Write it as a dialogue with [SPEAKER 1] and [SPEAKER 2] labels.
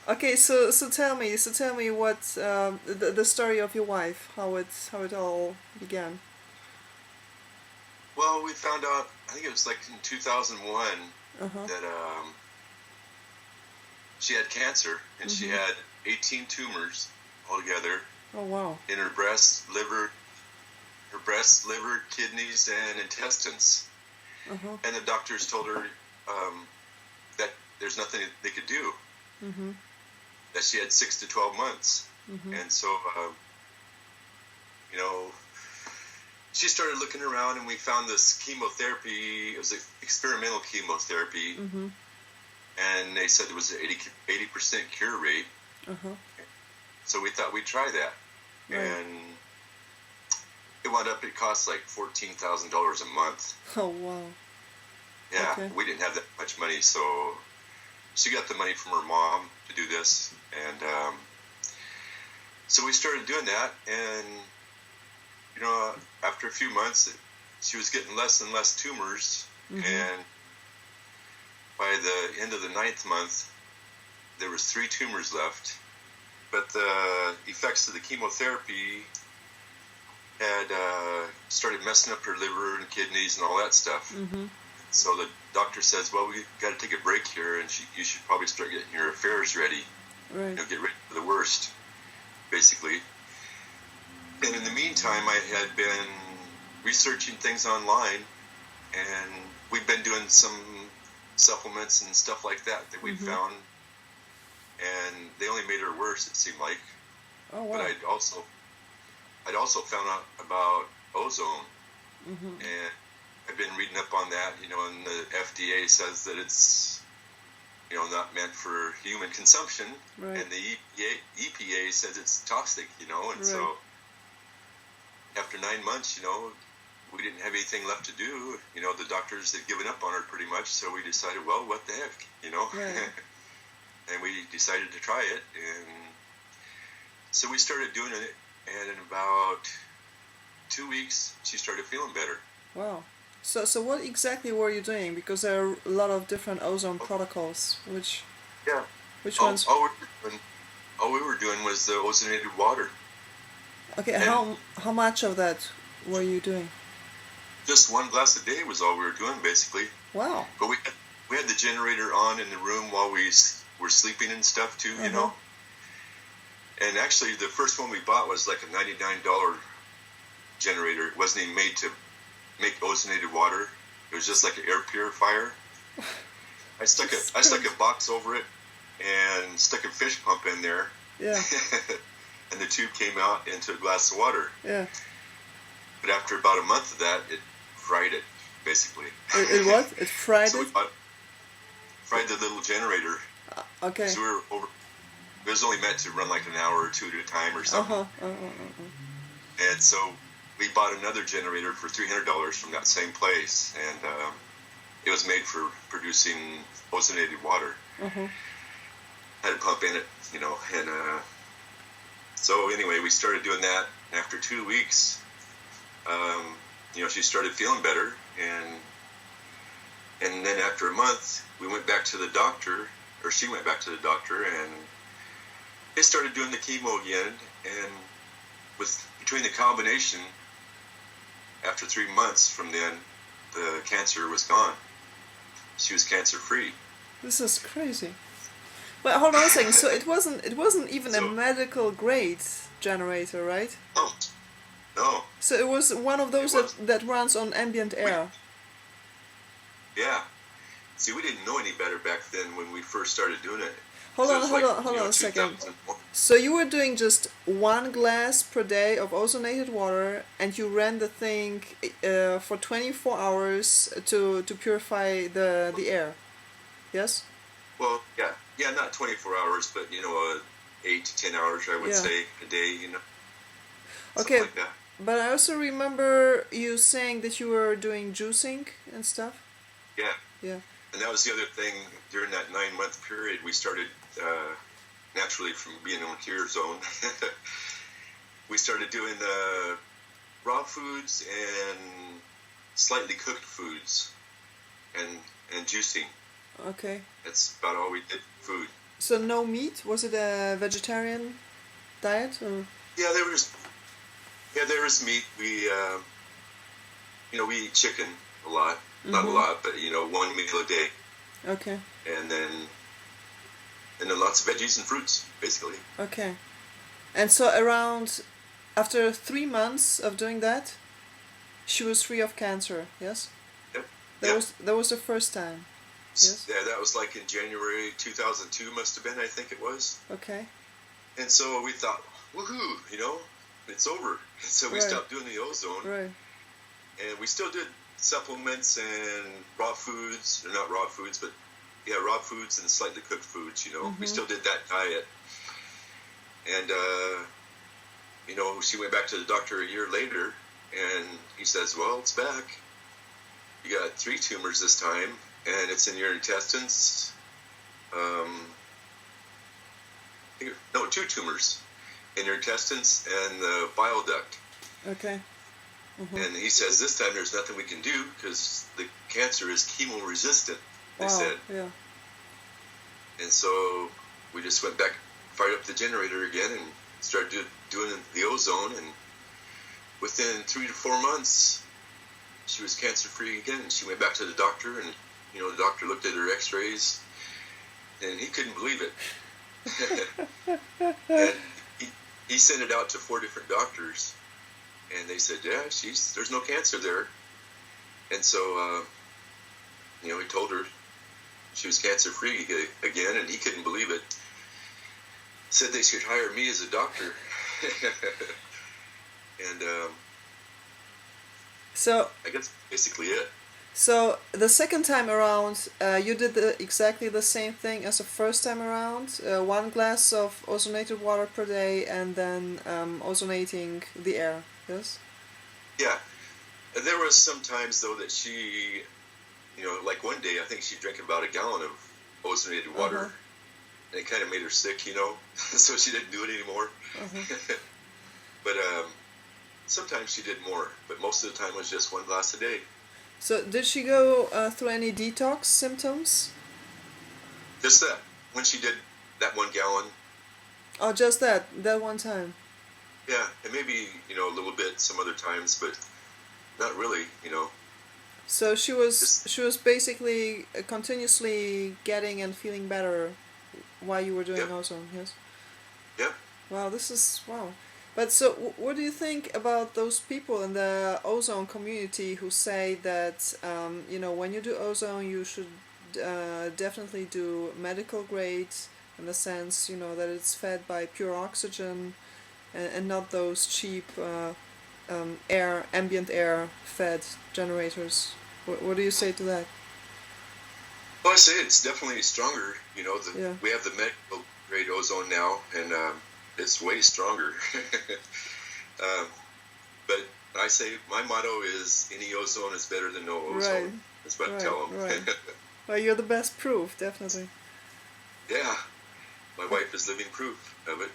[SPEAKER 1] Okay, so tell me what the story of your wife, how it all began.
[SPEAKER 2] Well, we found out, I think it was like in 2001,
[SPEAKER 1] Uh huh.
[SPEAKER 2] that she had cancer and she
[SPEAKER 1] Mhm.
[SPEAKER 2] had 18 tumors altogether
[SPEAKER 1] Oh wow.
[SPEAKER 2] in her breast, liver, kidneys, and intestines.
[SPEAKER 1] Uh huh.
[SPEAKER 2] And the doctors told her um, that there's nothing they could do,
[SPEAKER 1] Mhm.
[SPEAKER 2] that she had 6 to 12 months.
[SPEAKER 1] Mhm.
[SPEAKER 2] And so, you know, she started looking around and we found this chemotherapy. It was an experimental chemotherapy.
[SPEAKER 1] Mhm.
[SPEAKER 2] And they said it was an 80% cure rate.
[SPEAKER 1] Uh huh.
[SPEAKER 2] So we thought we'd try that.
[SPEAKER 1] Right.
[SPEAKER 2] And it wound up, it cost like $14,000 a month.
[SPEAKER 1] Oh wow.
[SPEAKER 2] Yeah,
[SPEAKER 1] Okay.
[SPEAKER 2] we didn't have that much money. So she got the money from her mom to do this. And so we started doing that. And, after a few months, she was getting less and less tumors.
[SPEAKER 1] Mhm.
[SPEAKER 2] And by the end of the 9th month, there was 3 tumors left. But the effects of the chemotherapy had started messing up her liver and kidneys and all that stuff.
[SPEAKER 1] Mhm.
[SPEAKER 2] So the doctor says, well, we got to take a break here, and you should probably start getting your affairs ready.
[SPEAKER 1] Right.
[SPEAKER 2] Get ready for the worst, basically. And in the meantime, I had been researching things online, and we've been doing some supplements and stuff like that we'd
[SPEAKER 1] Mhm.
[SPEAKER 2] found, and they only made her worse, it seemed like.
[SPEAKER 1] Oh
[SPEAKER 2] But
[SPEAKER 1] wow.
[SPEAKER 2] I'd also found out about ozone,
[SPEAKER 1] Mhm.
[SPEAKER 2] and I've been reading up on that, and the FDA says that it's, not meant for human consumption,
[SPEAKER 1] Right.
[SPEAKER 2] and the EPA says it's toxic, and
[SPEAKER 1] Right.
[SPEAKER 2] so after 9 months, we didn't have anything left to do. The doctors had given up on her pretty much, so we decided, well, what the heck.
[SPEAKER 1] Right.
[SPEAKER 2] And we decided to try it, and so we started doing it, and in about 2 weeks, she started feeling better.
[SPEAKER 1] Wow. So what exactly were you doing? Because there are a lot of different ozone
[SPEAKER 2] Oh,
[SPEAKER 1] protocols.
[SPEAKER 2] yeah.
[SPEAKER 1] Which
[SPEAKER 2] All,
[SPEAKER 1] ones?
[SPEAKER 2] all, we were doing, all we were doing was the ozonated water,
[SPEAKER 1] Okay,
[SPEAKER 2] and
[SPEAKER 1] how much of that were you doing?
[SPEAKER 2] just one glass a day was all we were doing, basically.
[SPEAKER 1] Wow.
[SPEAKER 2] But we had the generator on in the room while we were sleeping and stuff too,
[SPEAKER 1] Uh huh.
[SPEAKER 2] And actually, the first one we bought was like a $99 generator. It wasn't even made to make ozonated water. It was just like an air purifier.
[SPEAKER 1] This is
[SPEAKER 2] I stuck
[SPEAKER 1] crazy.
[SPEAKER 2] a box over it and stuck a fish pump in there,
[SPEAKER 1] Yeah.
[SPEAKER 2] and the tube came out into a glass of water.
[SPEAKER 1] Yeah.
[SPEAKER 2] But after about a month of that, it fried it, basically.
[SPEAKER 1] It what? It fried
[SPEAKER 2] So we
[SPEAKER 1] it.
[SPEAKER 2] fried the little generator.
[SPEAKER 1] Okay.
[SPEAKER 2] So we were over. It was only meant to run like an hour or two at a time or
[SPEAKER 1] Uh
[SPEAKER 2] something.
[SPEAKER 1] huh.
[SPEAKER 2] And so we bought another generator for $300 from that same place, and it was made for producing ozonated water.
[SPEAKER 1] Uh huh.
[SPEAKER 2] Had a pump in it, and so anyway, we started doing that. After 2 weeks, she started feeling better, and then after a month, we went back to the doctor, or she went back to the doctor, and they started doing the chemo again, and between the combination, after 3 months from then, the cancer was gone. She was cancer free.
[SPEAKER 1] This is crazy. But hold on a second. So it wasn't even a
[SPEAKER 2] So
[SPEAKER 1] medical grade generator, right?
[SPEAKER 2] no, no,
[SPEAKER 1] So it was one of
[SPEAKER 2] it
[SPEAKER 1] those
[SPEAKER 2] was.
[SPEAKER 1] that runs on ambient
[SPEAKER 2] We
[SPEAKER 1] air.
[SPEAKER 2] Yeah. See, we didn't know any better back then when we first started doing it.
[SPEAKER 1] Hold
[SPEAKER 2] So it
[SPEAKER 1] on,
[SPEAKER 2] was
[SPEAKER 1] hold
[SPEAKER 2] like,
[SPEAKER 1] on, hold on a second.
[SPEAKER 2] 2001.
[SPEAKER 1] So you were doing just 1 glass per day of ozonated water, and you ran the thing for 24 hours to purify the air. Yes.
[SPEAKER 2] Well, yeah. Yeah, not 24 hours, but, 8 to 10 hours, I would
[SPEAKER 1] Yeah.
[SPEAKER 2] say, a day, something
[SPEAKER 1] Okay.
[SPEAKER 2] like that.
[SPEAKER 1] But I also remember you saying that you were doing juicing and stuff.
[SPEAKER 2] Yeah.
[SPEAKER 1] Yeah.
[SPEAKER 2] And that was the other thing during that 9 month period. We started, naturally, from being in cure zone, we started doing the raw foods and slightly cooked foods and juicing.
[SPEAKER 1] Okay.
[SPEAKER 2] That's about all we did. Food.
[SPEAKER 1] So no meat? Was it a vegetarian diet or?
[SPEAKER 2] Yeah, there was meat. We eat chicken a lot. Not a lot, but one meal a day,
[SPEAKER 1] Okay.
[SPEAKER 2] and then lots of veggies and fruits, basically.
[SPEAKER 1] Okay. And so around after 3 months of doing that, she was free of cancer. Yes.
[SPEAKER 2] Yep.
[SPEAKER 1] That was the first time. Yes.
[SPEAKER 2] Yeah, that was like in January 2002, must have been, I think it was.
[SPEAKER 1] Okay.
[SPEAKER 2] And so we thought, woohoo, it's over. And so we stopped doing the ozone.
[SPEAKER 1] Right.
[SPEAKER 2] And we still did supplements and raw foods, or not raw foods, but raw foods and slightly cooked foods, We still did that diet. And, she went back to the doctor a year later, and he says, well, it's back. You got 3 tumors this time, and it's in your intestines. 2 tumors in your intestines and the bile duct.
[SPEAKER 1] Okay.
[SPEAKER 2] And he says, this time there's nothing we can do because the cancer is chemo-resistant, they
[SPEAKER 1] Wow.
[SPEAKER 2] said.
[SPEAKER 1] Yeah.
[SPEAKER 2] And so we just went back, fired up the generator again, and started doing the ozone. And within 3 to 4 months, she was cancer-free again. She went back to the doctor, and the doctor looked at her X-rays, and he couldn't believe it. And he sent it out to 4 different doctors, and they said, yeah, there's no cancer there. And so, he told her she was cancer-free again, and he couldn't believe it. Said they should hire me as a doctor. And
[SPEAKER 1] So
[SPEAKER 2] I guess basically it.
[SPEAKER 1] So the second time around, you did exactly the same thing as the first time around. 1 glass of ozonated water per day, and then ozonating the air. Yes.
[SPEAKER 2] Yeah, there was some times though that she, like one day I think she drank about a gallon of ozonated water, and it kind of made her sick, so she didn't do it anymore. But sometimes she did more, but most of the time it was just 1 glass a day.
[SPEAKER 1] So did she go through any detox symptoms?
[SPEAKER 2] Just that. When she did that 1 gallon.
[SPEAKER 1] Oh, just that one time.
[SPEAKER 2] Yeah, and maybe, a little bit some other times, but not really,
[SPEAKER 1] So she was basically continuously getting and feeling better while you were doing ozone, yes?
[SPEAKER 2] Yeah.
[SPEAKER 1] Wow, wow. But so, what do you think about those people in the ozone community who say that, when you do ozone, you should definitely do medical grade, in the sense, that it's fed by pure oxygen, and not those cheap ambient air fed generators. What do you say to that?
[SPEAKER 2] Well, I say it's definitely stronger. We have the medical grade ozone now, and it's way stronger. But I say my motto is any ozone is better than no ozone.
[SPEAKER 1] Right.
[SPEAKER 2] That's what I tell them.
[SPEAKER 1] Right. Well, you're the best proof, definitely.
[SPEAKER 2] Yeah. My wife is living proof of it.